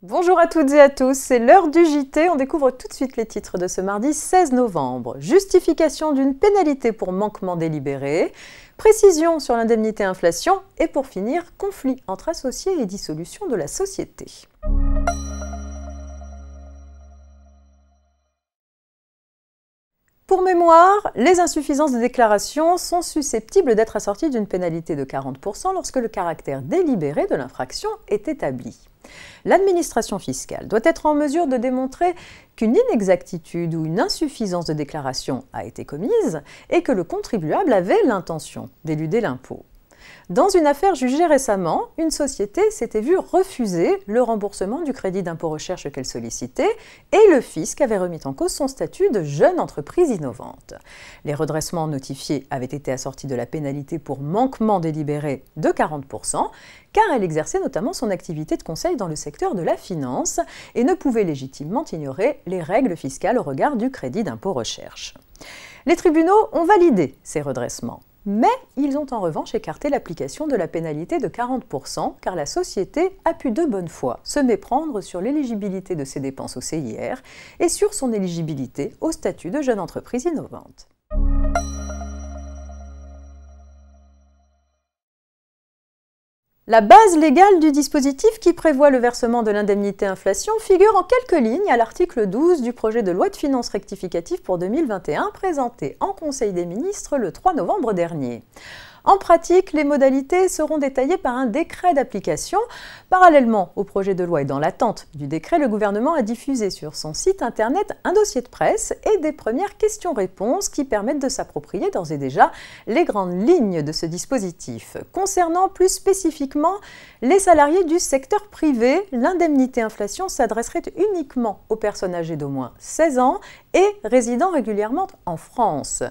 Bonjour à toutes et à tous, c'est l'heure du JT. On découvre tout de suite les titres de ce mardi 16 novembre. Justification d'une pénalité pour manquement délibéré, précision sur l'indemnité inflation et pour finir, conflit entre associés et dissolution de la société. Pour mémoire, les insuffisances de déclaration sont susceptibles d'être assorties d'une pénalité de 40% lorsque le caractère délibéré de l'infraction est établi. L'administration fiscale doit être en mesure de démontrer qu'une inexactitude ou une insuffisance de déclaration a été commise et que le contribuable avait l'intention d'éluder l'impôt. Dans une affaire jugée récemment, une société s'était vue refuser le remboursement du crédit d'impôt recherche qu'elle sollicitait et le fisc avait remis en cause son statut de jeune entreprise innovante. Les redressements notifiés avaient été assortis de la pénalité pour manquement délibéré de 40%, car elle exerçait notamment son activité de conseil dans le secteur de la finance et ne pouvait légitimement ignorer les règles fiscales au regard du crédit d'impôt recherche. Les tribunaux ont validé ces redressements. Mais ils ont en revanche écarté l'application de la pénalité de 40% car la société a pu de bonne foi se méprendre sur l'éligibilité de ses dépenses au CIR et sur son éligibilité au statut de jeune entreprise innovante. La base légale du dispositif qui prévoit le versement de l'indemnité inflation figure en quelques lignes à l'article 12 du projet de loi de finances rectificative pour 2021 présenté en Conseil des ministres le 3 novembre dernier. En pratique, les modalités seront détaillées par un décret d'application. Parallèlement au projet de loi et dans l'attente du décret, le gouvernement a diffusé sur son site internet un dossier de presse et des premières questions-réponses qui permettent de s'approprier d'ores et déjà les grandes lignes de ce dispositif. Concernant plus spécifiquement les salariés du secteur privé, l'indemnité inflation s'adresserait uniquement aux personnes âgées d'au moins 16 ans et résidant régulièrement en France.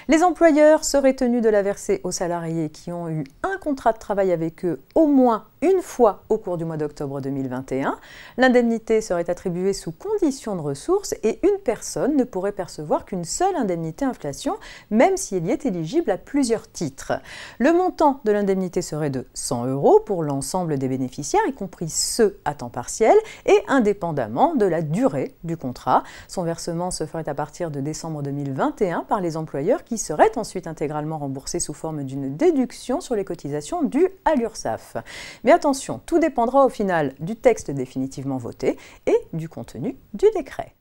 Les employeurs seraient tenus de la verser aux salariés qui ont eu un contrat de travail avec eux au moins une fois au cours du mois d'octobre 2021. L'indemnité serait attribuée sous condition de ressources et une personne ne pourrait percevoir qu'une seule indemnité inflation, même si elle y est éligible à plusieurs titres. Le montant de l'indemnité serait de 100 € pour l'ensemble des bénéficiaires, y compris ceux à temps partiel, et indépendamment de la durée du contrat. Son versement se ferait à partir de décembre 2021 par les employeurs qui seraient ensuite intégralement remboursés sous forme d'une déduction sur les cotisations dues à l'URSSAF. Mais attention, tout dépendra au final du texte définitivement voté et du contenu du décret.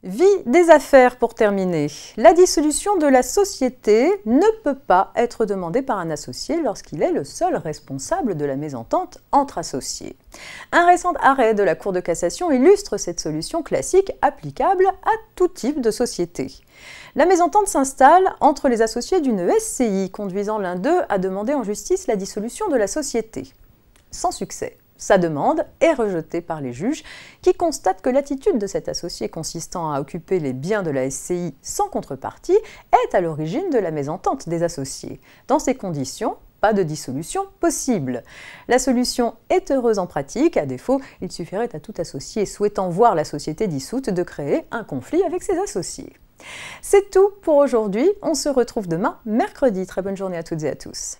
Vie des affaires pour terminer. La dissolution de la société ne peut pas être demandée par un associé lorsqu'il est le seul responsable de la mésentente entre associés. Un récent arrêt de la Cour de cassation illustre cette solution classique applicable à tout type de société. La mésentente s'installe entre les associés d'une SCI, conduisant l'un d'eux à demander en justice la dissolution de la société. Sans succès. Sa demande est rejetée par les juges qui constatent que l'attitude de cet associé consistant à occuper les biens de la SCI sans contrepartie est à l'origine de la mésentente des associés. Dans ces conditions, pas de dissolution possible. La solution est heureuse en pratique, à défaut, il suffirait à tout associé souhaitant voir la société dissoute de créer un conflit avec ses associés. C'est tout pour aujourd'hui, on se retrouve demain, mercredi. Très bonne journée à toutes et à tous.